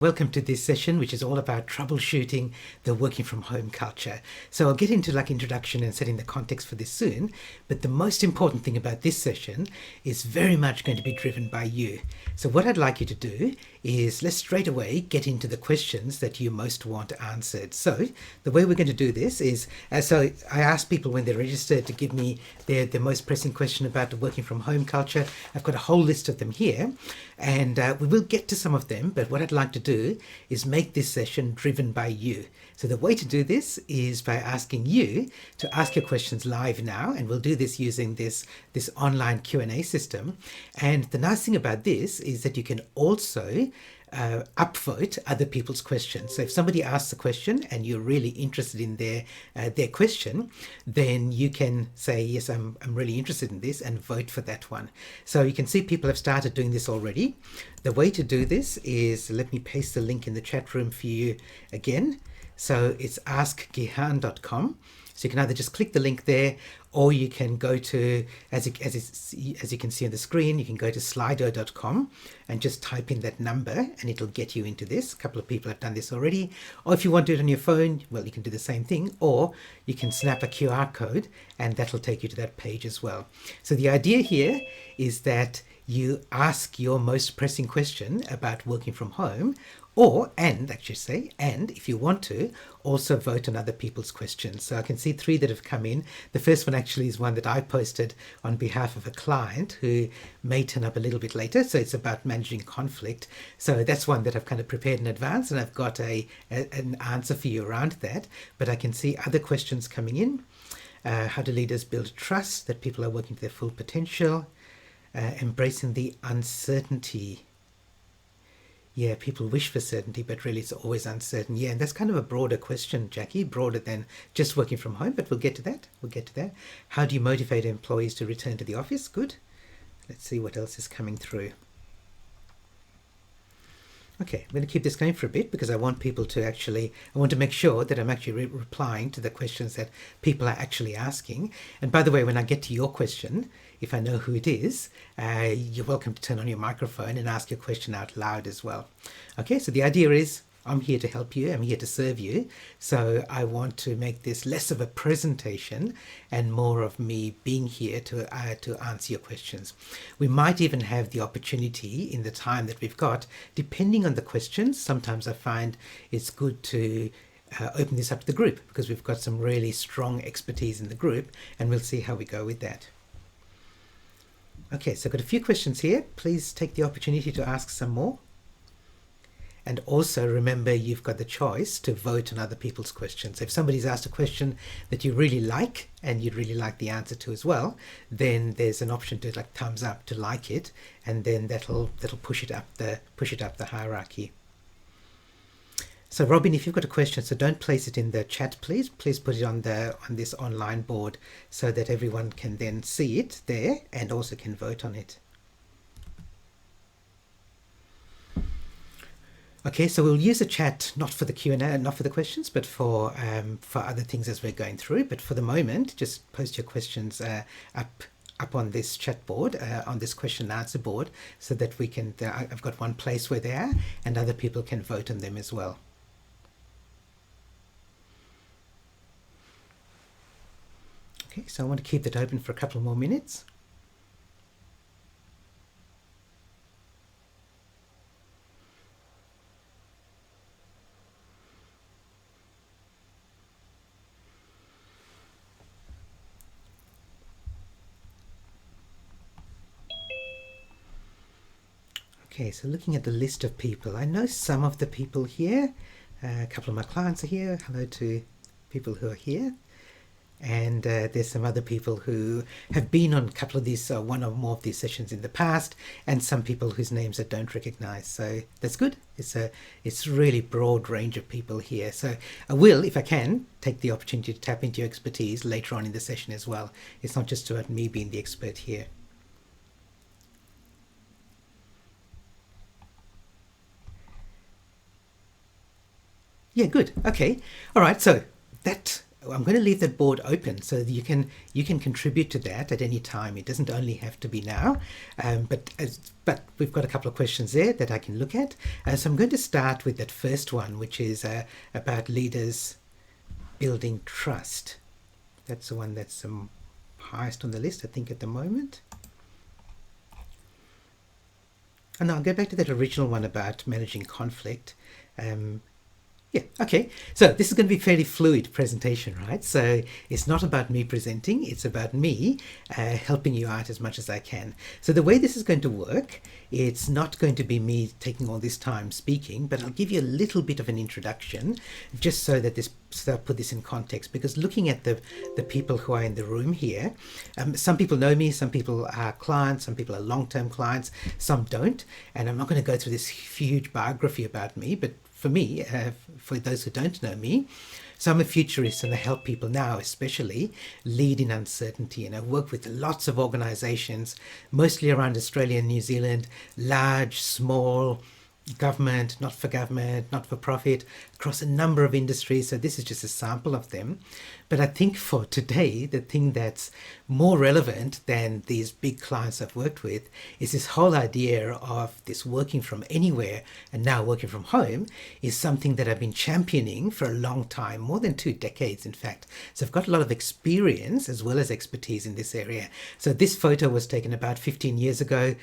Welcome to this session, which is all about troubleshooting the working from home culture. So I'll get into introduction and setting the context for this soon, but the most important thing about this session is very much going to be driven by you. So what I'd like you to do is let's straight away get into the questions that you most want answered. So the way we're going to do this is, so I ask people when they're registered to give me their most pressing question about the working from home culture. I've got a whole list of them here, and we will get to some of them, but what I'd like to do is make this session driven by you. So the way to do this is by asking you to ask your questions live now, and we'll do this using this online Q&A system. And the nice thing about this is that you can also upvote other people's questions. So if somebody asks a question and you're really interested in their question, then you can say, yes, I'm really interested in this, and vote for that one. So you can see people have started doing this already. The way to do this is, let me paste the link in the chat room for you again. So it's askgihan.com. So you can either just click the link there, or you can go to, as you can see on the screen, you can go to slido.com and just type in that number and it'll get you into this. A couple of people have done this already. Or if you want to do it on your phone, well, you can do the same thing, or you can snap a QR code and that'll take you to that page as well. So the idea here is that you ask your most pressing question about working from home, and if you want to, also vote on other people's questions. So I can see 3 that have come in. The first one actually is one that I posted on behalf of a client who may turn up a little bit later. So it's about managing conflict. So that's one that I've kind of prepared in advance, and I've got an answer for you around that. But I can see other questions coming in. How do leaders build trust that people are working to their full potential? Embracing the uncertainty. Yeah, people wish for certainty, but really it's always uncertain. Yeah, and that's kind of a broader question, Jackie, broader than just working from home, but we'll get to that. How do you motivate employees to return to the office? Good. Let's see what else is coming through. Okay, I'm going to keep this going for a bit because I want people to I want to make sure that I'm actually replying to the questions that people are actually asking. And by the way, when I get to your question, if I know who it is, you're welcome to turn on your microphone and ask your question out loud as well. Okay, so the idea is I'm here to help you. I'm here to serve you. So I want to make this less of a presentation and more of me being here to answer your questions. We might even have the opportunity in the time that we've got, depending on the questions. Sometimes I find it's good to open this up to the group because we've got some really strong expertise in the group, and we'll see how we go with that. Okay, so I've got a few questions here. Please take the opportunity to ask some more. And also remember, you've got the choice to vote on other people's questions. If somebody's asked a question that you really like and you'd really like the answer to as well, then there's an option to thumbs up to like it, and then that'll push it up the hierarchy. So Robin, if you've got a question, so don't place it in the chat, please. Please put it on this online board so that everyone can then see it there and also can vote on it. Okay, so we'll use a chat not for the Q&A, not for the questions, but for other things as we're going through. But for the moment, just post your questions up on this chat board, on this question and answer board, so that we can. I've got one place where they are, and other people can vote on them as well. Okay, so I want to keep that open for a couple more minutes. Okay, so looking at the list of people, I know some of the people here. A couple of my clients are here. Hello to people who are here. And there's some other people who have been on a couple of these, one or more of these sessions in the past, and some people whose names I don't recognize. So that's good. It's really broad range of people here. So I will, if I can, take the opportunity to tap into your expertise later on in the session as well. It's not just about me being the expert here. Yeah, good. Okay. All right. So that I'm going to leave that board open so that you can contribute to that at any time. It doesn't only have to be now, but we've got a couple of questions there that I can look at. So I'm going to start with that first one, which is about leaders building trust. That's the one that's highest on the list, I think, at the moment. And I'll go back to that original one about managing conflict. Yeah, okay. So this is going to be a fairly fluid presentation, right? So it's not about me presenting, it's about me helping you out as much as I can. So the way this is going to work, it's not going to be me taking all this time speaking, but I'll give you a little bit of an introduction just so that I'll put this in context, because looking at the people who are in the room here, some people know me, some people are clients, some people are long-term clients, some don't. And I'm not going to go through this huge biography about me, but for me, for those who don't know me, so I'm a futurist and I help people now, especially lead in uncertainty. And I work with lots of organizations, mostly around Australia and New Zealand, large, small, government, not for government, not for profit, across a number of industries. So this is just a sample of them. But I think for today, the thing that's more relevant than these big clients I've worked with is this whole idea of this working from anywhere and now working from home is something that I've been championing for a long time, more than 2 decades, in fact. So I've got a lot of experience as well as expertise in this area. So this photo was taken about 15 years ago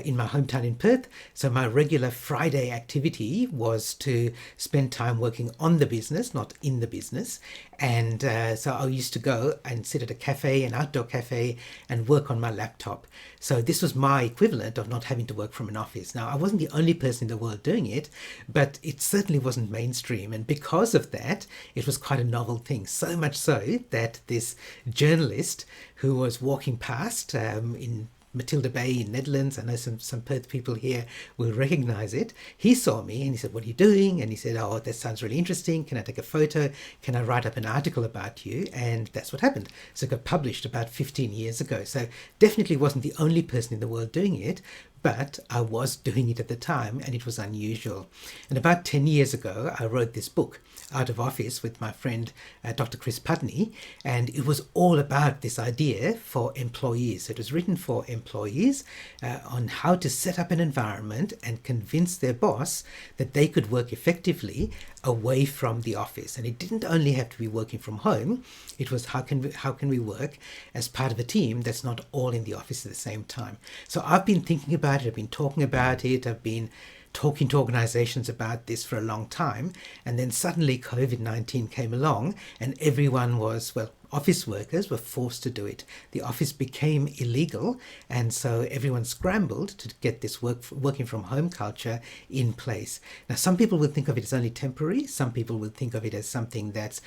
in my hometown in Perth. So my regular Friday activity was to spend time working on the business, not in the business. And so I used to go and sit at a cafe, an outdoor cafe, and work on my laptop. So this was my equivalent of not having to work from an office. Now, I wasn't the only person in the world doing it, but it certainly wasn't mainstream. And because of that, it was quite a novel thing. So much so that this journalist who was walking past in Matilda Bay in Netherlands, I know some Perth people here will recognize it. He saw me and he said, "What are you doing?" And he said, "Oh, that sounds really interesting. Can I take a photo? Can I write up an article about you?" And that's what happened. So it got published about 15 years ago. So definitely wasn't the only person in the world doing it, but I was doing it at the time and it was unusual. And about 10 years ago, I wrote this book, Out of Office, with my friend Dr. Chris Putney, and it was all about this idea for employees. It was written for employees on how to set up an environment and convince their boss that they could work effectively away from the office. And it didn't only have to be working from home, it was how can we work as part of a team that's not all in the office at the same time. So I've been thinking about it, I've been talking about it, I've been talking to organizations about this for a long time, and then suddenly COVID-19 came along and everyone was, well, office workers were forced to do it. The office became illegal, and so everyone scrambled to get this working from home culture in place. Now, some people will think of it as only temporary. Some people will think of it as something that's,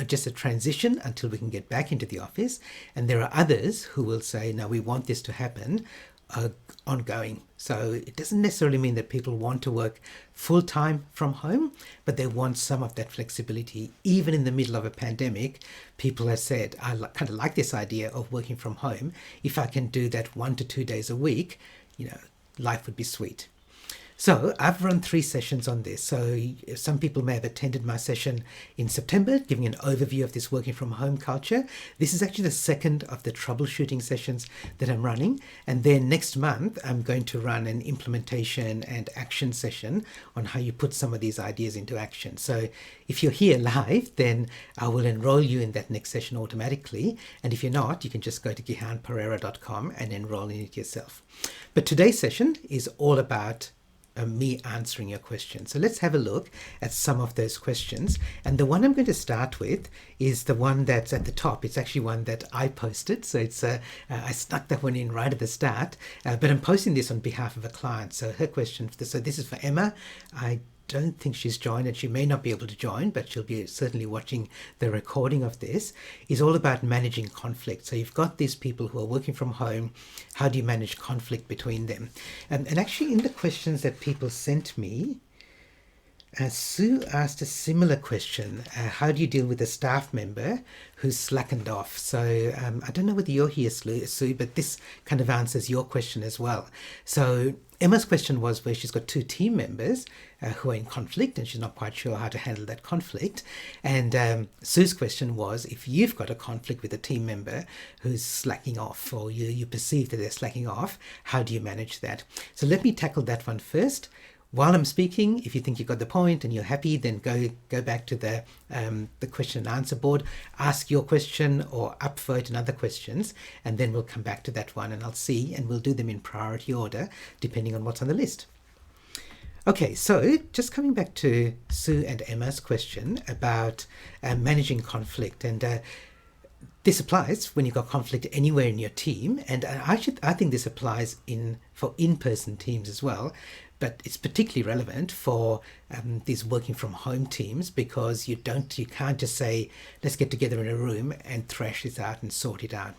just a transition until we can get back into the office. And there are others who will say, no, we want this to happen ongoing. So it doesn't necessarily mean that people want to work full-time from home, but they want some of that flexibility. Even in the middle of a pandemic, people have said, I kind of like this idea of working from home. If I can do that 1 to 2 days a week, life would be sweet. So I've run 3 sessions on this. So some people may have attended my session in September, giving an overview of this working from home culture. This is actually the second of the troubleshooting sessions that I'm running. And then next month, I'm going to run an implementation and action session on how you put some of these ideas into action. So if you're here live, then I will enroll you in that next session automatically. And if you're not, you can just go to gihanpereira.com and enroll in it yourself. But today's session is all about me answering your questions. So let's have a look at some of those questions. And the one I'm going to start with is the one that's at the top. It's actually one that I posted. So it's I snuck that one in right at the start, but I'm posting this on behalf of a client. So her question, so this is for Emma. I don't think she's joined and she may not be able to join, but she'll be certainly watching the recording of this, is all about managing conflict. So you've got these people who are working from home. How do you manage conflict between them? And actually in the questions that people sent me, Sue asked a similar question. How do you deal with a staff member who's slackened off? So I don't know whether you're here, Sue, but this kind of answers your question as well. So Emma's question was where she's got two team members who are in conflict and she's not quite sure how to handle that conflict. And Sue's question was if you've got a conflict with a team member who's slacking off, or you perceive that they're slacking off, how do you manage that? So let me tackle that one first. While I'm speaking, if you think you got the point and you're happy, then go back to the question and answer board, ask your question or upvote in other questions, and then we'll come back to that one and I'll see, and we'll do them in priority order depending on what's on the list. Okay, so just coming back to Sue and Emma's question about managing conflict, and this applies when you've got conflict anywhere in your team, and I think this applies for in-person teams as well. But it's particularly relevant for these working from home teams, because you can't just say, let's get together in a room and thrash this out and sort it out.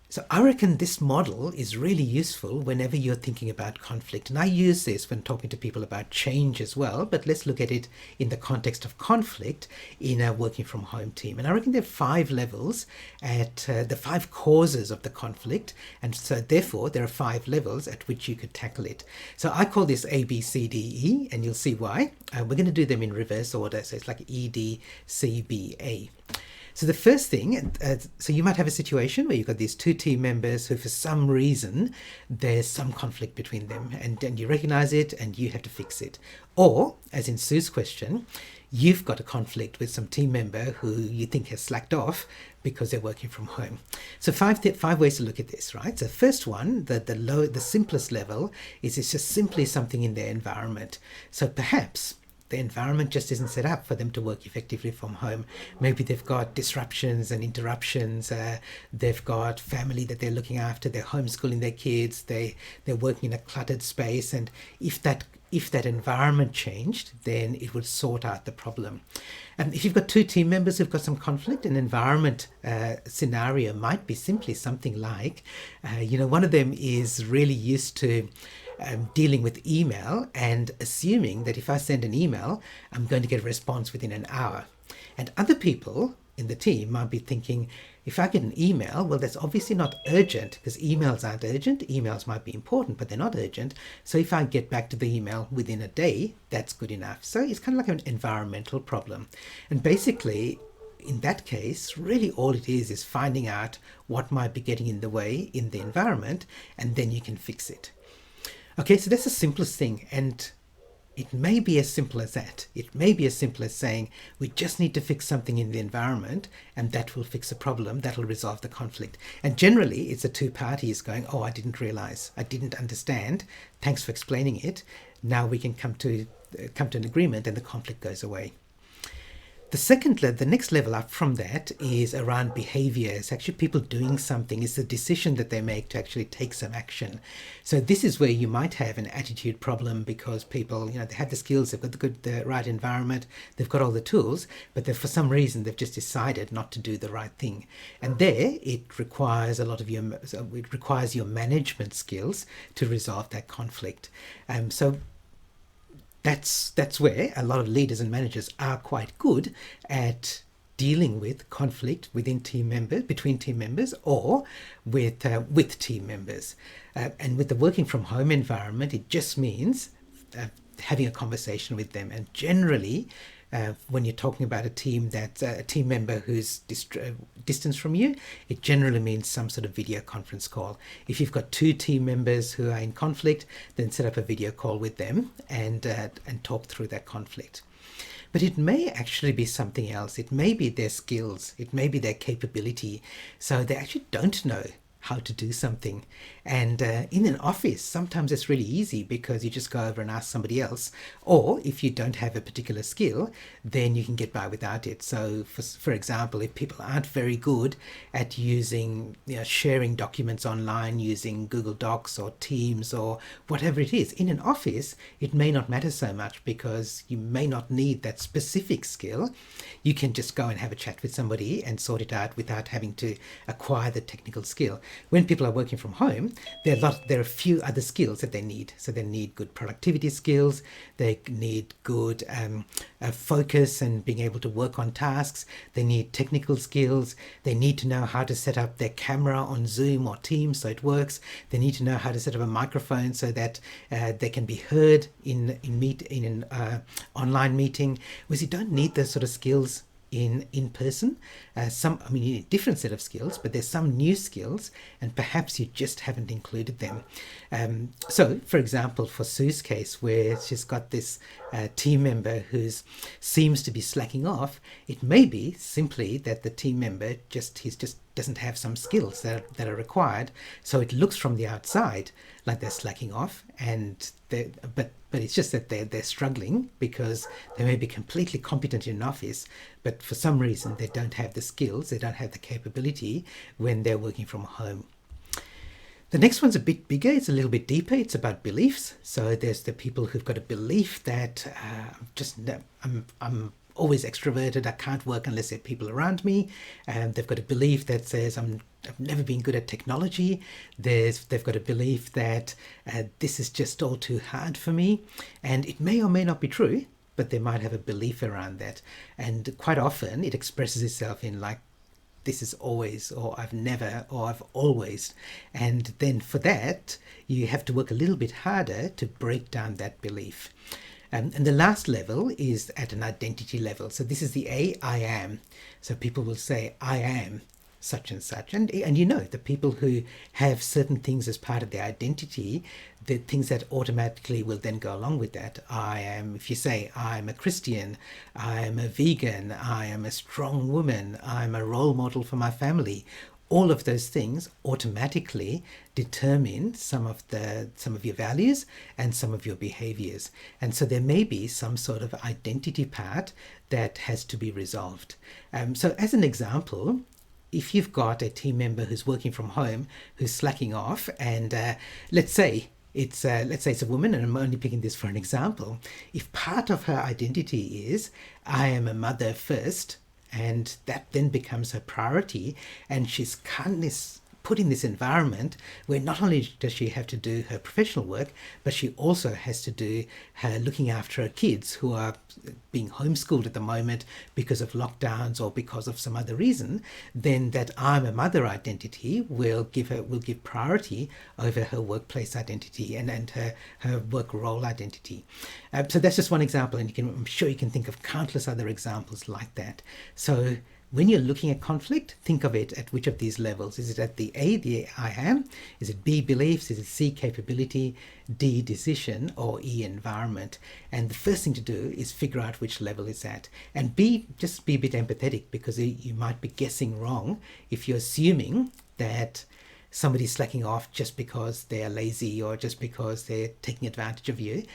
So I reckon this model is really useful whenever you're thinking about conflict. And I use this when talking to people about change as well, but let's look at it in the context of conflict in a working from home team. And I reckon there are 5 levels at the 5 causes of the conflict. And so therefore there are 5 levels at which you could tackle it. So I call this A, B, C, D, E, and you'll see why. We're going to do them in reverse order. So it's like E, D, C, B, A. So the first thing, so you might have a situation where you've got these 2 team members who for some reason there's some conflict between them, and you recognize it and you have to fix it. Or, as in Sue's question, you've got a conflict with some team member who you think has slacked off because they're working from home. So 5 ways to look at this, right? So the first one, the simplest level, is it's just simply something in their environment. So perhaps the environment just isn't set up for them to work effectively from home. Maybe they've got disruptions and interruptions. They've got family that they're looking after. They're homeschooling their kids. They're working in a cluttered space. And if that environment changed, then it would sort out the problem. And if you've got 2 team members who've got some conflict, an environment scenario might be simply something like, one of them is really used to dealing with email and assuming that if I send an email, I'm going to get a response within an hour. And other people in the team might be thinking, if I get an email, well, that's obviously not urgent, because emails aren't urgent. Emails might be important, but they're not urgent. So if I get back to the email within a day, that's good enough. So it's kind of like an environmental problem. And basically, in that case, really all it is finding out what might be getting in the way in the environment, and then you can fix it. Okay, so that's the simplest thing, and it may be as simple as that. It may be as simple as saying, we just need to fix something in the environment, and that will fix the problem, that will resolve the conflict. And generally, it's the 2 parties going, oh, I didn't realize, I didn't understand, thanks for explaining it. Now we can come to an agreement, and the conflict goes away. The next level up from that is around behaviors. Actually, people doing something is the decision that they make to actually take some action. So this is where you might have an attitude problem, because people, they have the skills, they've got the right environment, they've got all the tools, but for some reason they've just decided not to do the right thing. And there, it requires your management skills to resolve that conflict. So that's where a lot of leaders and managers are quite good at dealing with conflict between team members, or with team members. And with the working from home environment, it just means having a conversation with them. And generally, when you're talking about a team that's a team member who's distance from you, it generally means some sort of video conference call. If you've got 2 team members who are in conflict, then set up a video call with them and talk through that conflict. But it may actually be something else. It may be their skills. It may be their capability. So they actually don't know how to do something. And in an office, sometimes it's really easy because you just go over and ask somebody else. Or if you don't have a particular skill, then you can get by without it. So for example, if people aren't very good at using, sharing documents online using Google Docs or Teams or whatever it is, in an office, it may not matter so much because you may not need that specific skill. You can just go and have a chat with somebody and sort it out without having to acquire the technical skill. when people are working from home, there are a few other skills that they need. So they need good productivity skills, they need good focus and being able to work on tasks, they need technical skills, they need to know how to set up their camera on Zoom or Teams so it works, they need to know how to set up a microphone so that they can be heard in an online meeting, whereas you don't need those sort of skills in person. You need a different set of skills, but there's some new skills and perhaps you just haven't included them. So for example, for Sue's case, where she's got this team member who seems to be slacking off, it may be simply that the team member just doesn't have some skills that are required. So it looks from the outside like they're slacking off, but it's just that they're struggling because they may be completely competent in an office, but for some reason they don't have the skills, they don't have the capability when they're working from home. The next one's a bit bigger, it's a little bit deeper, it's about beliefs. So there's the people who've got a belief that I'm always extroverted, I can't work unless there are people around me. They've got a belief that says I've never been good at technology. They've got a belief that this is just all too hard for me. And it may or may not be true, but they might have a belief around that. And quite often it expresses itself in like, this is always, or I've never, or I've always. And then for that, you have to work a little bit harder to break down that belief. And the last level is at an identity level. So this is the I am. So people will say, I am such and such. And the people who have certain things as part of their identity, the things that automatically will then go along with that. If you say, I'm a Christian, I'm a vegan, I am a strong woman, I'm a role model for my family, all of those things automatically determine some of your values and some of your behaviors. And so there may be some sort of identity part that has to be resolved. So as an example, if you've got a team member who's working from home, who's slacking off, and let's say it's a woman, and I'm only picking this for an example. If part of her identity is, I am a mother first, and that then becomes her priority, and she's put in this environment where not only does she have to do her professional work, but she also has to do her looking after her kids who are being homeschooled at the moment because of lockdowns or because of some other reason, then that I'm a mother identity will give priority over her workplace identity and her work role identity. So that's just one example, and I'm sure you can think of countless other examples like that. So when you're looking at conflict, think of it at which of these levels. Is it at the A, the I am? Is it B, beliefs? Is it C, capability? D, decision? Or E, environment? And the first thing to do is figure out which level it's at. And B, just be a bit empathetic, because you might be guessing wrong if you're assuming that somebody's slacking off just because they're lazy or just because they're taking advantage of you.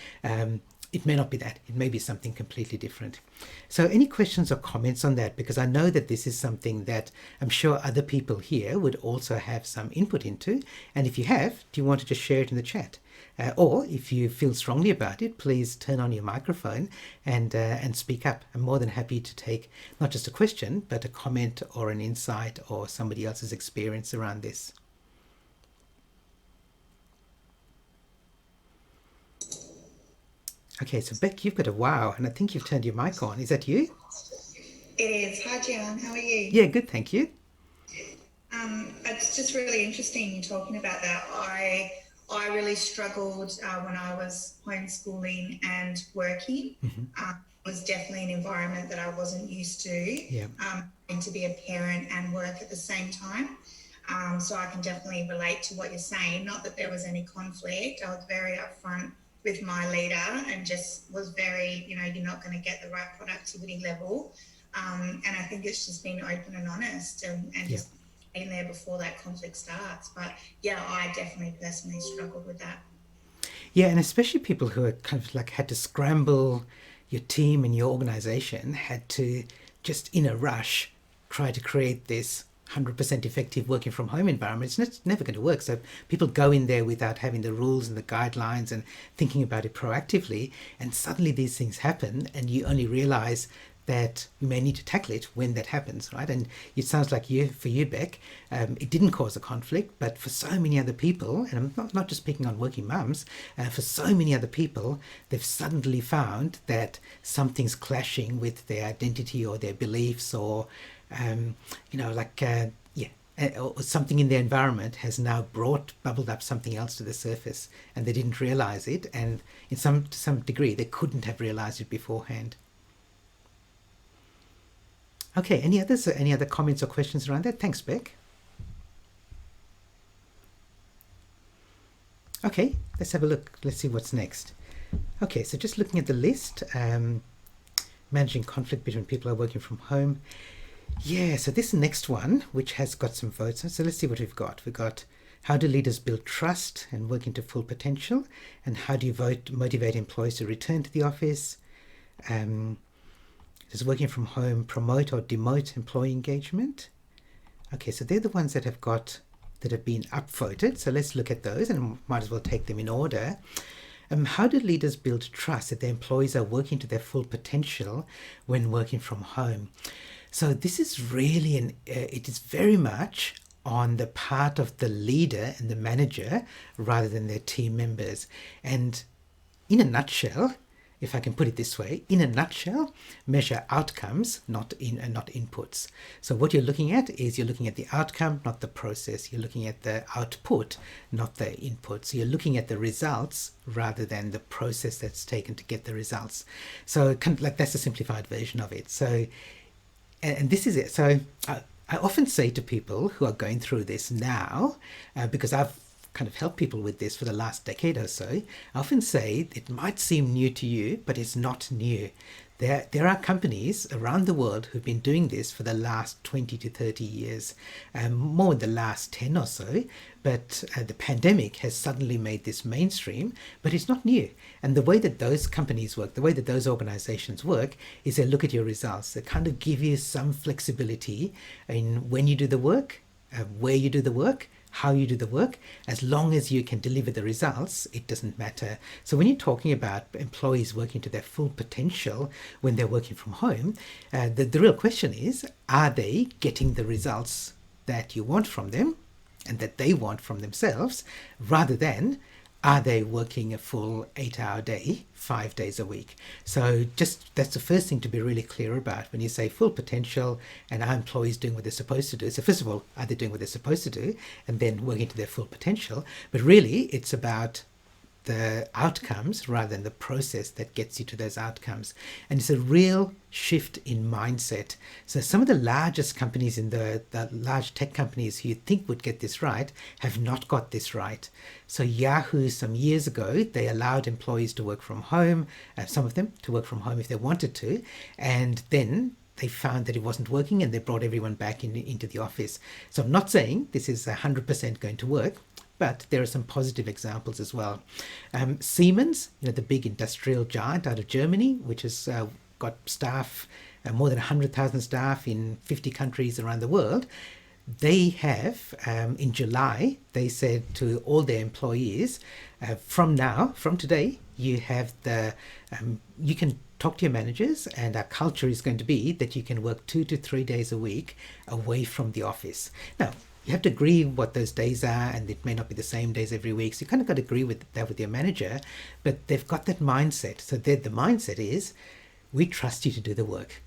It may not be that. It may be something completely different. So any questions or comments on that? Because I know that this is something that I'm sure other people here would also have some input into. And if you have, do you want to just share it in the chat? Or if you feel strongly about it, please turn on your microphone and speak up. I'm more than happy to take not just a question, but a comment or an insight or somebody else's experience around this. Okay, so Beck, you've got a wow, and I think you've turned your mic on. Is that you? It is. Hi, Jan. How are you? Yeah, good, thank you. It's just really interesting you talking about that. I really struggled when I was homeschooling and working. It was definitely an environment that I wasn't used to. Yeah. And to be a parent and work at the same time. So I can definitely relate to what you're saying. Not that there was any conflict. I was very upfront with my leader and just was very, you're not going to get the right productivity level. And I think it's just being open and honest and just being there before that conflict starts. But yeah, I definitely personally struggled with that. Yeah, and especially people who are kind of like had to scramble, your team and your organization had to just in a rush try to create this 100% effective working from home environment. It's never going to work. So people go in there without having the rules and the guidelines and thinking about it proactively, and suddenly these things happen and you only realize that we may need to tackle it when that happens, right? And it sounds like for you, Beck, it didn't cause a conflict, but for so many other people, and I'm not just picking on working mums, for so many other people, they've suddenly found that something's clashing with their identity or their beliefs, or or something in their environment has now bubbled up something else to the surface, and they didn't realize it, and to some degree they couldn't have realized it beforehand. Okay, any other comments or questions around that? Thanks, Beck. Okay, let's have a look. Let's see what's next. Okay, so just looking at the list, managing conflict between people who are working from home. Yeah, so this next one, which has got some votes, so let's see what we've got. We've got how do leaders build trust and work into full potential, and how do you motivate employees to return to the office? Does working from home promote or demote employee engagement? Okay, so they're the ones that have been upvoted. So let's look at those, and might as well take them in order. How do leaders build trust that their employees are working to their full potential when working from home? So this is really it is very much on the part of the leader and the manager rather than their team members. And in a nutshell, if I can put it this way, in a nutshell, measure outcomes, not inputs. So what you're looking at is you're looking at the outcome, not the process. You're looking at the output, not the input. So you're looking at the results rather than the process that's taken to get the results. So kind of like that's a simplified version of it. So, and this is it. So I often say to people who are going through this now, because I've kind of helped people with this for the last decade or so, I often say it might seem new to you, but it's not new. There are companies around the world who've been doing this for the last 20 to 30 years, more in the last 10 or so, but the pandemic has suddenly made this mainstream, but it's not new. And the way that those companies work, the way that those organizations work, is they look at your results. They kind of give you some flexibility in when you do the work, where you do the work, how you do the work. As long as you can deliver the results, it doesn't matter. So when you're talking about employees working to their full potential when they're working from home, the real question is, are they getting the results that you want from them and that they want from themselves, rather than are they working a full 8-hour day, 5 days a week? So that's the first thing to be really clear about when you say full potential and are employees doing what they're supposed to do. So first of all, are they doing what they're supposed to do, and then working to their full potential? But really, it's about the outcomes rather than the process that gets you to those outcomes. And it's a real shift in mindset. So some of the largest companies in the large tech companies who you think would get this right have not got this right. So Yahoo, some years ago, they allowed employees to work from home, some of them to work from home if they wanted to, and then they found that it wasn't working and they brought everyone back into the office. So I'm not saying this is 100% going to work, but there are some positive examples as well. Siemens, the big industrial giant out of Germany, which has got staff, more than 100,000 staff in 50 countries around the world, they have, in July, they said to all their employees, from today, you have you can talk to your managers, and our culture is going to be that you can work 2 to 3 days a week away from the office. Now, you have to agree what those days are, and it may not be the same days every week. So you kind of got to agree with that with your manager, but they've got that mindset. So the mindset is, we trust you to do the work.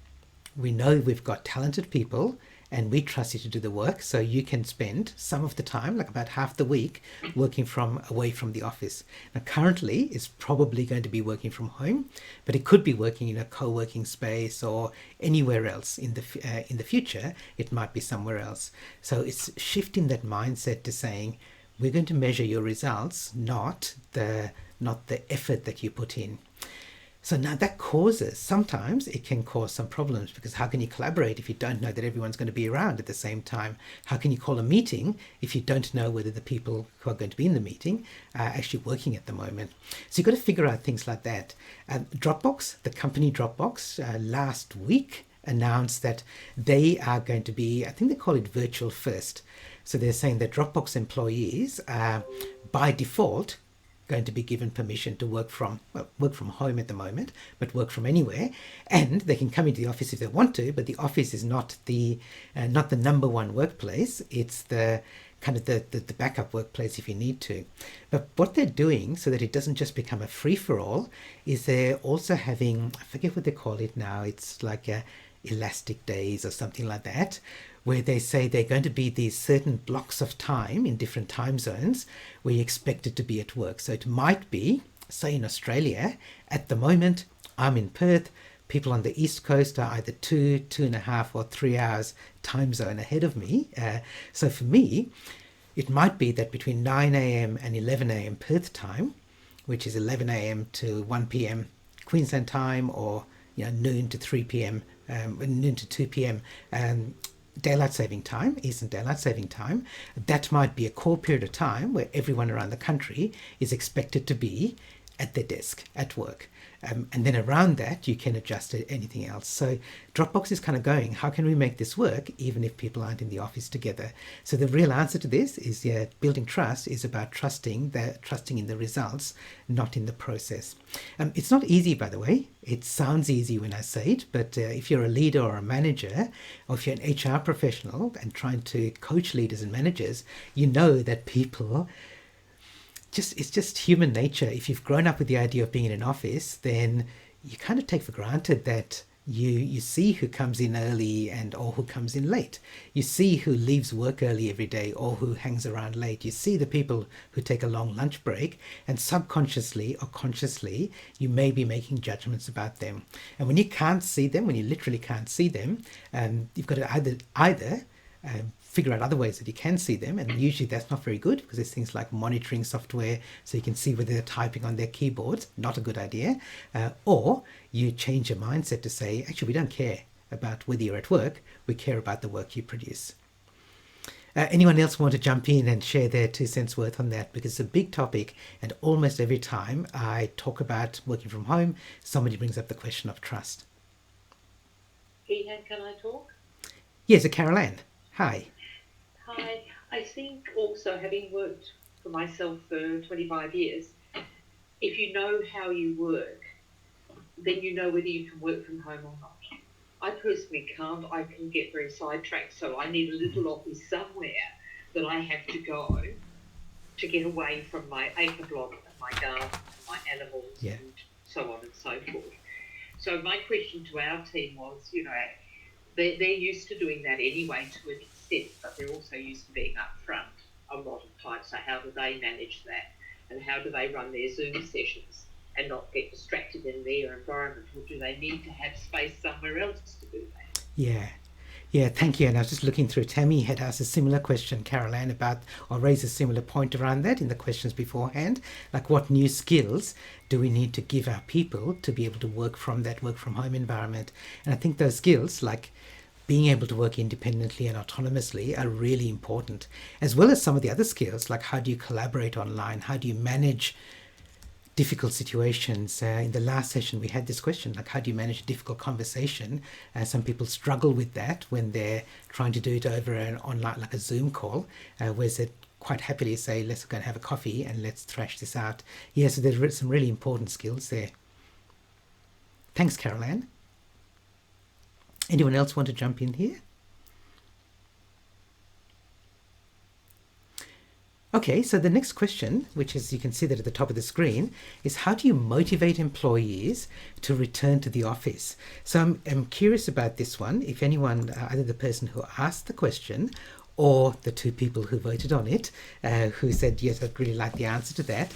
We know we've got talented people, and we trust you to do the work. So you can spend some of the time, like about half the week, working away from the office. Now, currently, it's probably going to be working from home, but it could be working in a co-working space or anywhere else in the future. It might be somewhere else. So it's shifting that mindset to saying, we're going to measure your results, not the effort that you put in. So now that sometimes it can cause some problems, because how can you collaborate if you don't know that everyone's going to be around at the same time? How can you call a meeting if you don't know whether the people who are going to be in the meeting are actually working at the moment? So you've got to figure out things like that. Dropbox, the company Dropbox, last week announced that they are going to be, I think they call it virtual first. So they're saying that Dropbox employees are by default going to be given permission to work from home at the moment, but work from anywhere, and they can come into the office if they want to. But the office is not the number one workplace. It's the kind of the backup workplace if you need to. But what they're doing so that it doesn't just become a free-for-all is they're also having, I forget what they call it now, it's like elastic days or something like that, where they say they're going to be these certain blocks of time in different time zones where you're expected to be at work. So it might be, say in Australia, at the moment, I'm in Perth, people on the East Coast are either 2.5 or 3 hours time zone ahead of me. So for me, it might be that between 9 a.m. and 11 a.m. Perth time, which is 11 a.m. to 1 p.m. Queensland time, or noon to 3 p.m., noon to 2 p.m. Daylight saving time, Eastern Daylight Saving Time, that might be a core period of time where everyone around the country is expected to be at their desk at work. And then around that, you can adjust anything else. So Dropbox is kind of going, how can we make this work even if people aren't in the office together? So the real answer to this is, building trust is about trusting in the results, not in the process. It's not easy, by the way. It sounds easy when I say it, but if you're a leader or a manager, or if you're an HR professional and trying to coach leaders and managers, you know that people it's just human nature. If you've grown up with the idea of being in an office, then you kind of take for granted that you see who comes in early or who comes in late. You see who leaves work early every day or who hangs around late. You see the people who take a long lunch break, and subconsciously or consciously, you may be making judgments about them. And when you can't see them, when you literally can't see them, you've got to either figure out other ways that you can see them, and usually that's not very good because there's things like monitoring software so you can see whether they're typing on their keyboards, not a good idea, or you change your mindset to say, actually, we don't care about whether you're at work, we care about the work you produce. Anyone else want to jump in and share their 2 cents worth on that? Because it's a big topic, and almost every time I talk about working from home, somebody brings up the question of trust. Ian, can I talk? Yes, Carol Ann. Hi. Hi. I think also, having worked for myself for 25 years, if you know how you work, then you know whether you can work from home or not. I personally can't. I can get very sidetracked, so I need a little office somewhere that I have to go to get away from my acre block and my garden and my animals and so on and so forth. So my question to our team was, they're used to doing that anyway to an extent, but they're also used to being up front a lot of times. So how do they manage that? And how do they run their Zoom sessions and not get distracted in their environment? Or do they need to have space somewhere else to do that? Yeah, thank you. And I was just looking through, Tammy had asked a similar question, Carol Ann, or raised a similar point around that in the questions beforehand. Like, what new skills do we need to give our people to be able to work from home environment? And I think those skills, like being able to work independently and autonomously, are really important, as well as some of the other skills, like how do you collaborate online? How do you manage difficult situations? In the last session, we had this question, like how do you manage a difficult conversation? Some people struggle with that when they're trying to do it over an online, like a Zoom call, whereas they quite happily say, let's go and have a coffee and let's thrash this out. Yeah, so there's some really important skills there. Thanks, Carol Ann. Anyone else want to jump in here? Okay, so the next question, which is, you can see that at the top of the screen, is how do you motivate employees to return to the office? So I'm curious about this one. If anyone, either the person who asked the question or the 2 people who voted on it, who said, yes, I'd really like the answer to that.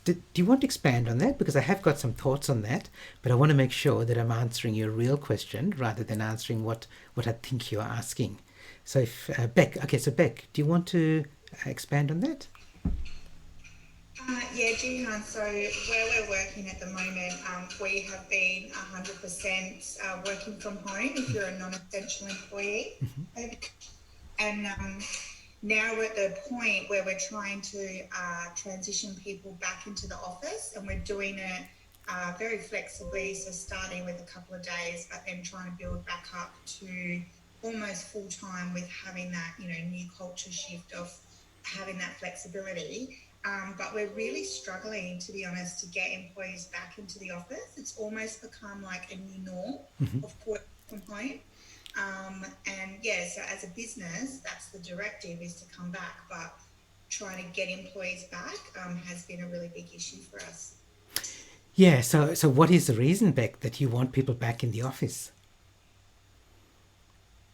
Do you want to expand on that? Because I have got some thoughts on that, but I want to make sure that I'm answering your real question rather than answering what I think you're asking. So if Beck, do you want to expand on that? Yeah, Jihan, so where we're working at the moment, we have been 100% working from home if you're a non-essential employee. And now we're at the point where we're trying to transition people back into the office, and we're doing it very flexibly, so starting with a couple of days, but then trying to build back up to almost full-time with having that, new culture shift of having that flexibility. But we're really struggling, to be honest, to get employees back into the office. It's almost become like a new norm of work from home. And yeah, so as a business, that's the directive, is to come back, but trying to get employees back has been a really big issue for us. Yeah, so what is the reason, Beck, that you want people back in the office?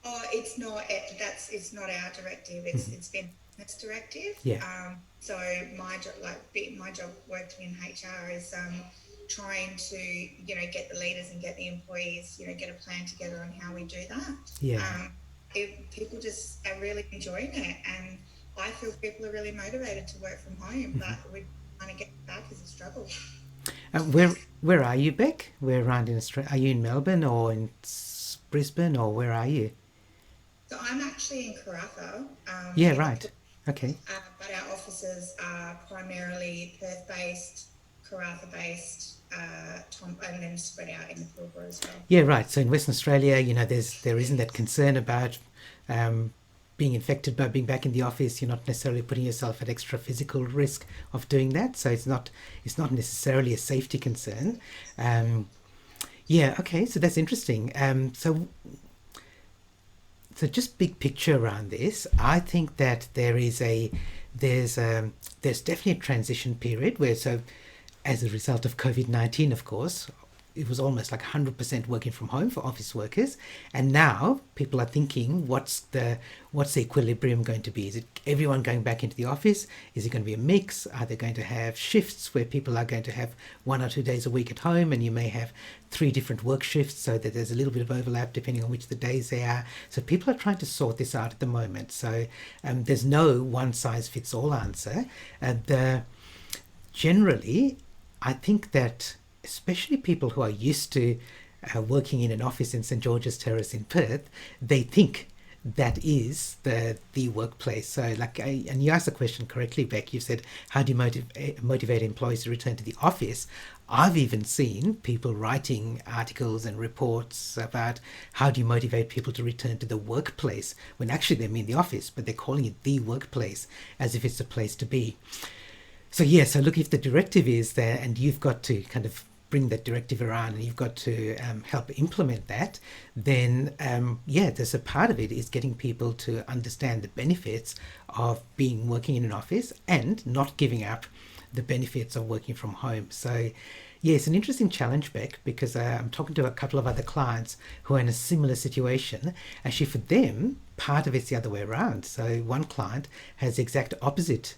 Oh, it's not our directive. It's been this directive. Yeah, So my job, my job working in HR is trying to get the leaders and get the employees, get a plan together on how we do that. yeah. People just are really enjoying it, and I feel people are really motivated to work from home, but we're trying to get back is a struggle. Where are you, Beck? Where around in Australia? Are you in Melbourne or in Brisbane, or where are you? So I'm actually in Karratha, Yeah, in right. Okay. but our offices are primarily Perth-based, Karratha-based, and then spread out in the Pilbara as well. Yeah, right. So in Western Australia, there isn't that concern about being infected by being back in the office. You're not necessarily putting yourself at extra physical risk of doing that. So it's not necessarily a safety concern. Um, yeah. Okay. So that's interesting. So just big picture around this, I think that there's definitely a transition period where, so as a result of COVID-19, of course, it was almost like 100% working from home for office workers, and now people are thinking, what's the equilibrium going to be? Is it everyone going back into the office? Is it going to be a mix? Are they going to have shifts where people are going to have 1 or 2 days a week at home, and you may have 3 different work shifts, so that there's a little bit of overlap depending on which the days they are? So people are trying to sort this out at the moment. So there's no one size fits all answer. Generally, I think that especially people who are used to working in an office in St George's Terrace in Perth, they think that is the workplace. So, and you asked the question correctly, Beck. You said, how do you motivate employees to return to the office? I've even seen people writing articles and reports about how do you motivate people to return to the workplace, when actually they mean the office, but they're calling it the workplace as if it's the place to be. So yeah, so look, if the directive is there and you've got to kind of bring that directive around and you've got to help implement that, then yeah, there's a part of it is getting people to understand the benefits of working in an office and not giving up the benefits of working from home. So yeah, it's an interesting challenge, Beck, because I'm talking to a couple of other clients who are in a similar situation. Actually, for them, part of it's the other way around. So one client has the exact opposite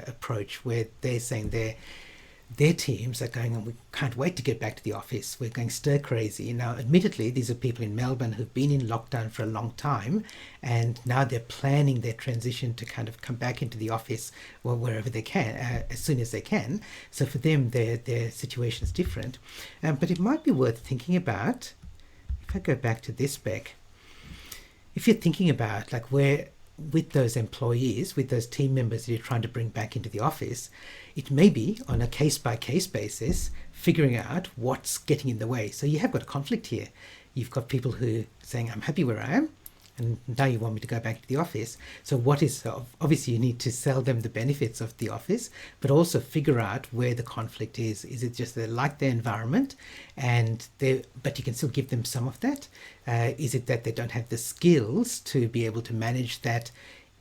approach, where they're saying their teams are going, and we can't wait to get back to the office. We're going stir crazy. Now, admittedly, these are people in Melbourne who've been in lockdown for a long time, and now they're planning their transition to kind of come back into the office or wherever they can, as soon as they can. So for them, their situation is different. But it might be worth thinking about, if I go back to this, Beck, if you're thinking about like where, with those employees, with those team members that you're trying to bring back into the office, it may be on a case-by-case basis, figuring out what's getting in the way. So you have got a conflict here. You've got people who are saying, I'm happy where I am, and now you want me to go back to the office. So obviously you need to sell them the benefits of the office, but also figure out where the conflict is. Is it just they like their environment, but you can still give them some of that? Is it that they don't have the skills to be able to manage that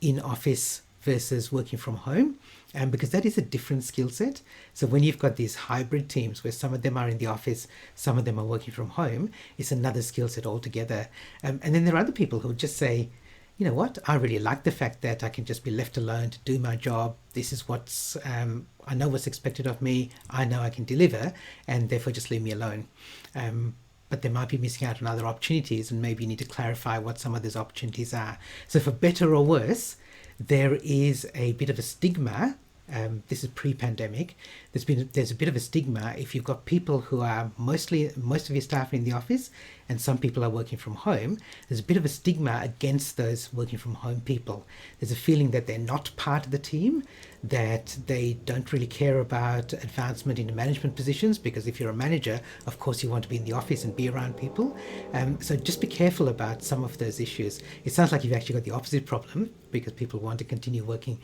in office versus working from home? Because that is a different skill set. So when you've got these hybrid teams where some of them are in the office, some of them are working from home, it's another skill set altogether. And then there are other people who just say, you know what, I really like the fact that I can just be left alone to do my job. This is I know what's expected of me. I know I can deliver, and therefore just leave me alone. But they might be missing out on other opportunities, and maybe you need to clarify what some of those opportunities are. So for better or worse, there is a bit of a stigma. This is pre-pandemic. There's a bit of a stigma if you've got people who are most of your staff are in the office, and some people are working from home. There's a bit of a stigma against those working from home people. There's a feeling that they're not part of the team, that they don't really care about advancement into management positions, because if you're a manager, of course you want to be in the office and be around people. So just be careful about some of those issues. It sounds like you've actually got the opposite problem, because people want to continue working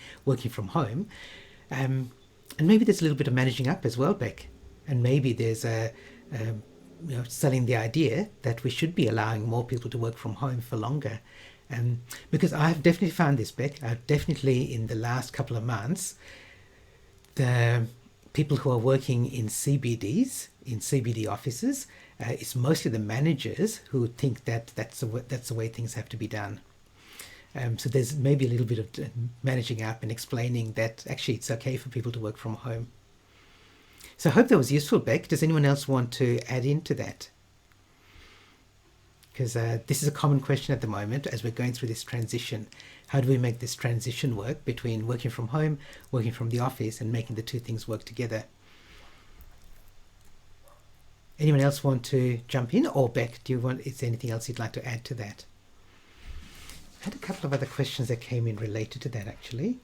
from home. And maybe there's a little bit of managing up as well, Beck. And maybe there's selling the idea that we should be allowing more people to work from home for longer. Because I've definitely found this, Beck. I've definitely, in the last couple of months, the people who are working in CBDs, in CBD offices, it's mostly the managers who think that that's the way things have to be done. So there's maybe a little bit of managing up and explaining that actually it's okay for people to work from home. So I hope that was useful, Beck. Does anyone else want to add into that? Because this is a common question at the moment as we're going through this transition. How do we make this transition work between working from home, working from the office, and making the two things work together? Anyone else want to jump in? Or Beck, is there anything else you'd like to add to that? I had a couple of other questions that came in related to that, actually.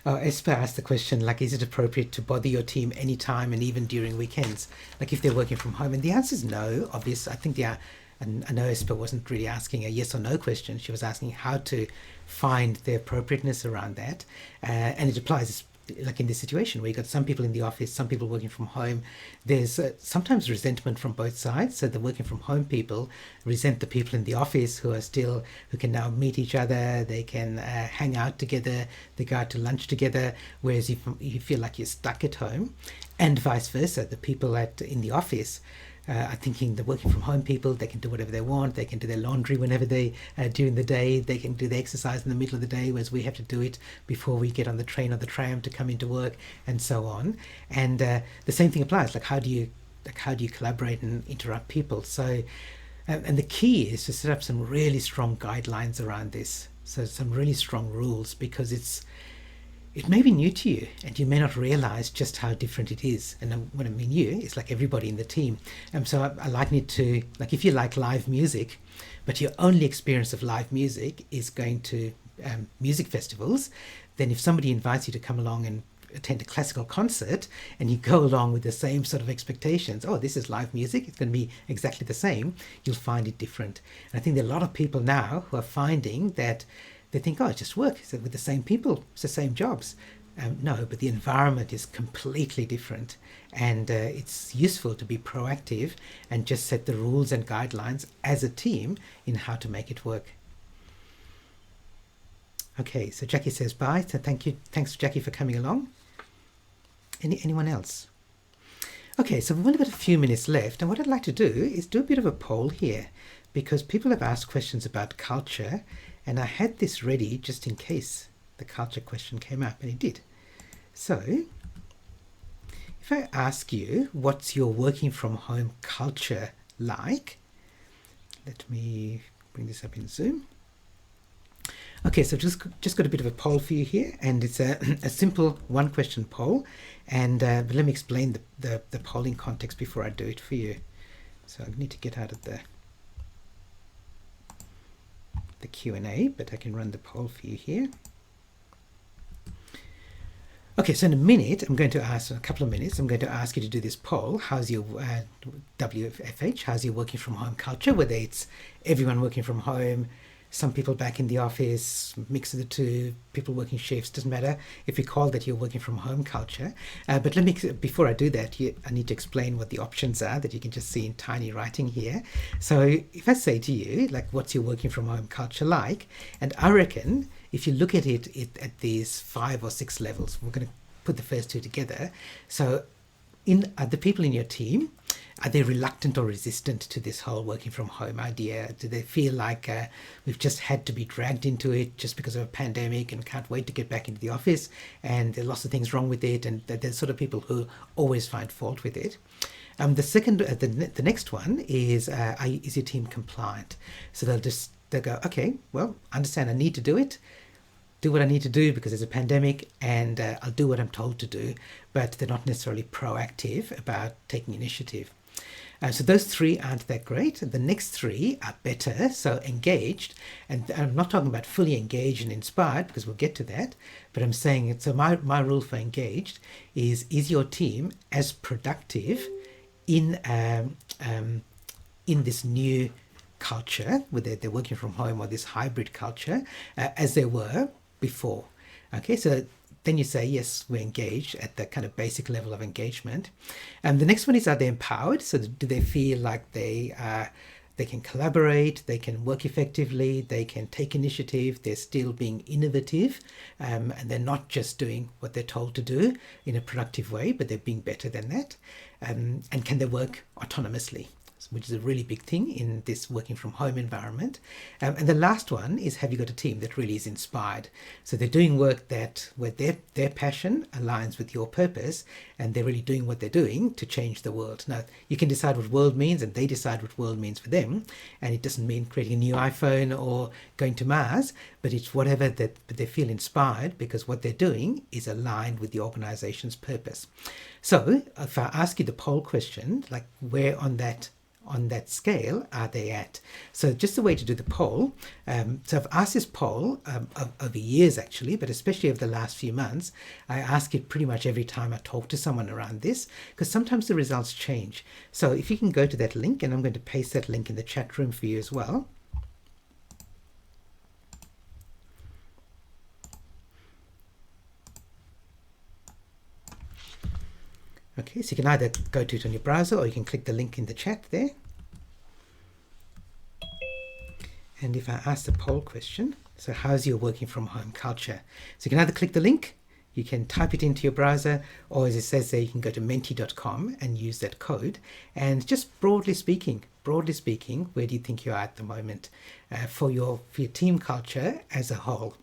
Oh, Esper asked the question, like, is it appropriate to bother your team anytime and even during weekends, like if they're working from home? And the answer is no, obvious. I think and I know Esper wasn't really asking a yes or no question. She was asking how to find the appropriateness around that. And it applies like in this situation where you've got some people in the office, some people working from home. There's sometimes resentment from both sides. So the working from home people resent the people in the office who can now meet each other. They can hang out together. They go out to lunch together. Whereas you feel like you're stuck at home, and vice versa. The people in the office are thinking the working from home people, they can do whatever they want. They can do their laundry whenever they during the day. They can do the exercise in the middle of the day, whereas we have to do it before we get on the train or the tram to come into work, and so on. And the same thing applies. Like how do you collaborate and interrupt people? So, and the key is to set up some really strong guidelines around this. So some really strong rules, because it may be new to you and you may not realize just how different it is. And when I mean you, it's like everybody in the team. So I liken it to, like, if you like live music, but your only experience of live music is going to music festivals, then if somebody invites you to come along and attend a classical concert and you go along with the same sort of expectations, oh, this is live music, it's going to be exactly the same, you'll find it different. And I think there are a lot of people now who are finding that they think, oh, it's just work. It's with the same people. It's the same jobs. No, but the environment is completely different. And it's useful to be proactive and just set the rules and guidelines as a team in how to make it work. Okay, so Jackie says bye. So thank you. Thanks, Jackie, for coming along. Anyone else? Okay, so we've only got a few minutes left. And what I'd like to do is do a bit of a poll here, because people have asked questions about culture. And I had this ready just in case the culture question came up, and it did. So if I ask you, what's your working from home culture like? Let me bring this up in Zoom. Okay, so just got a bit of a poll for you here, and it's a simple one question poll. And but let me explain the polling context before I do it for you. So I need to get out of the Q&A, but I can run the poll for you here. Okay, so in a minute, in a couple of minutes, I'm going to ask you to do this poll. How's your WFH? How's your working from home culture? Whether it's everyone working from home, some people back in the office, mix of the two, people working shifts, doesn't matter if you call that your working from home culture. But before I do that, I need to explain what the options are that you can just see in tiny writing here. So if I say to you, like, what's your working from home culture like? And I reckon if you look at it at these 5 or 6 levels, we're going to put the first two together. So are the people in your team, are they reluctant or resistant to this whole working from home idea? Do they feel like we've just had to be dragged into it just because of a pandemic and can't wait to get back into the office, and there are lots of things wrong with it, and there's sort of people who always find fault with it? The next one is your team compliant? So they'll go, okay, well, I understand I need to do it, do what I need to do because there's a pandemic, and I'll do what I'm told to do, but they're not necessarily proactive about taking initiative. So those 3 aren't that great. The next 3 are better, so engaged. And I'm not talking about fully engaged and inspired, because we'll get to that, but I'm saying, so my rule for engaged is your team as productive in this new culture, whether they're working from home or this hybrid culture, as they were before. Okay, so then you say, yes, we're engaged at the kind of basic level of engagement. The next one is, are they empowered? So do they feel like they can collaborate, they can work effectively, they can take initiative, they're still being innovative, and they're not just doing what they're told to do in a productive way, but they're being better than that. And can they work autonomously? Which is a really big thing in this working from home environment. And the last one is, have you got a team that really is inspired? So they're doing work that where their passion aligns with your purpose, and they're really doing what they're doing to change the world. Now, you can decide what world means, and they decide what world means for them. And it doesn't mean creating a new iPhone or going to Mars, but it's whatever that they feel inspired because what they're doing is aligned with the organization's purpose. So if I ask you the poll question, like where on that scale are they at? So just the way to do the poll, so I've asked this poll over years actually, but especially over the last few months. I ask it pretty much every time I talk to someone around this, because sometimes the results change. So if you can go to that link, and I'm going to paste that link in the chat room for you as well. Okay, so you can either go to it on your browser or you can click the link in the chat there. And if I ask the poll question, so how's your working from home culture? So you can either click the link, you can type it into your browser, or as it says there, you can go to menti.com and use that code. And just broadly speaking, where do you think you are at the moment for your team culture as a whole?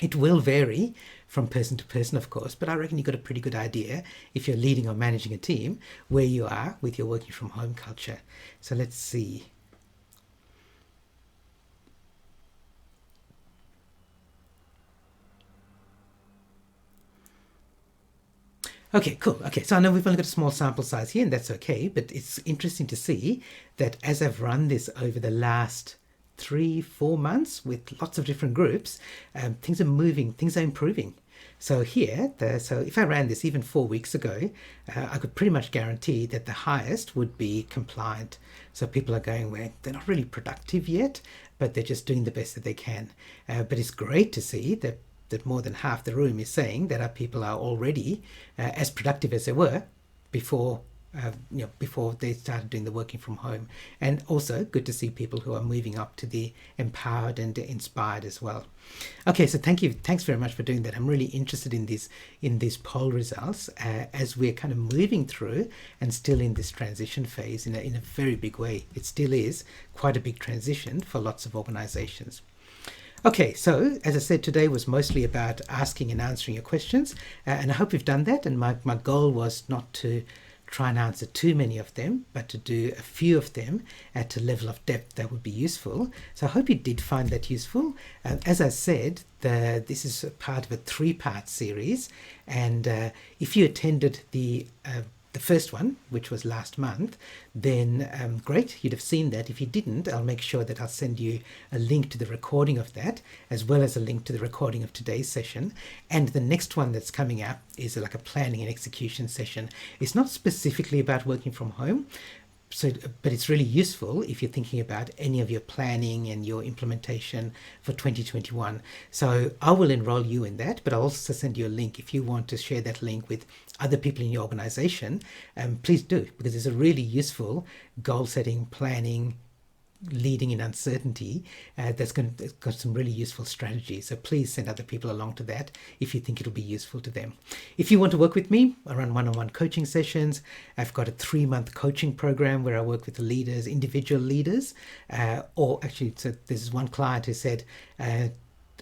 It will vary from person to person, of course, but I reckon you've got a pretty good idea if you're leading or managing a team where you are with your working from home culture. So let's see. Okay, cool. Okay, so I know we've only got a small sample size here, and that's okay, but it's interesting to see that as I've run this over the last 3-4 months with lots of different groups, things are moving, things are improving. So here, so if I ran this even 4 weeks ago, I could pretty much guarantee that the highest would be compliant. So people are going where they're not really productive yet, but they're just doing the best that they can. But it's great to see that more than half the room is saying that our people are already as productive as they were before before they started doing the working from home. And also good to see people who are moving up to the empowered and inspired as well. Okay, so thanks very much for doing that. I'm really interested in these poll results as we're kind of moving through and still in this transition phase in a very big way. It still is quite a big transition for lots of organizations. Okay, so as I said, today was mostly about asking and answering your questions, and I hope we've done that. And my goal was not to try and answer too many of them, but to do a few of them at a level of depth that would be useful. So I hope you did find that useful. As I said, this is a part of a 3-part series, and if you attended the first one, which was last month, then great, you'd have seen that. If you didn't, I'll make sure that I'll send you a link to the recording of that, as well as a link to the recording of today's session. And the next one that's coming up is like a planning and execution session. It's not specifically about working from home, but it's really useful if you're thinking about any of your planning and your implementation for 2021. So I will enroll you in that, but I'll also send you a link if you want to share that link with other people in your organization. Please do, because it's a really useful goal setting, planning, leading in uncertainty that's got some really useful strategies. So please send other people along to that if you think it'll be useful to them. If you want to work with me, I run one-on-one coaching sessions. I've got a 3-month coaching program where I work with the leaders, individual leaders, or actually, so there's one client who said,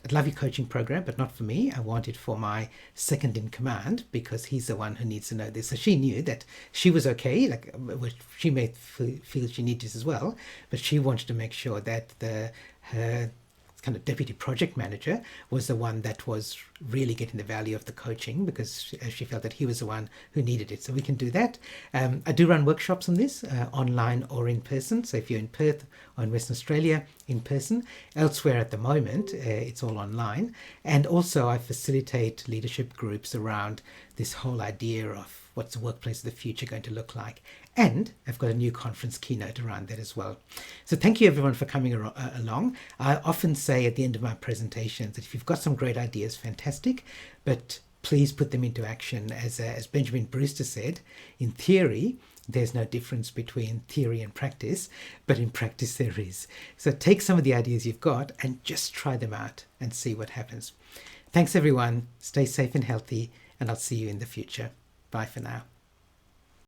I'd love your coaching program, but not for me. I want it for my second in command, because he's the one who needs to know this. So she knew that she was okay, like she may feel she needs this as well, but she wanted to make sure that her kind of deputy project manager was the one that was really getting the value of the coaching, because she felt that he was the one who needed it. So we can do that. I do run workshops on this, online or in person. So if you're in Perth or in Western Australia, in person. Elsewhere at the moment, it's all online. And also I facilitate leadership groups around this whole idea of what's the workplace of the future going to look like. And I've got a new conference keynote around that as well. So thank you everyone for coming along. I often say at the end of my presentations that if you've got some great ideas, fantastic, but please put them into action. As Benjamin Brewster said, in theory, there's no difference between theory and practice, but in practice there is. So take some of the ideas you've got and just try them out and see what happens. Thanks everyone. Stay safe and healthy, and I'll see you in the future. Bye for now.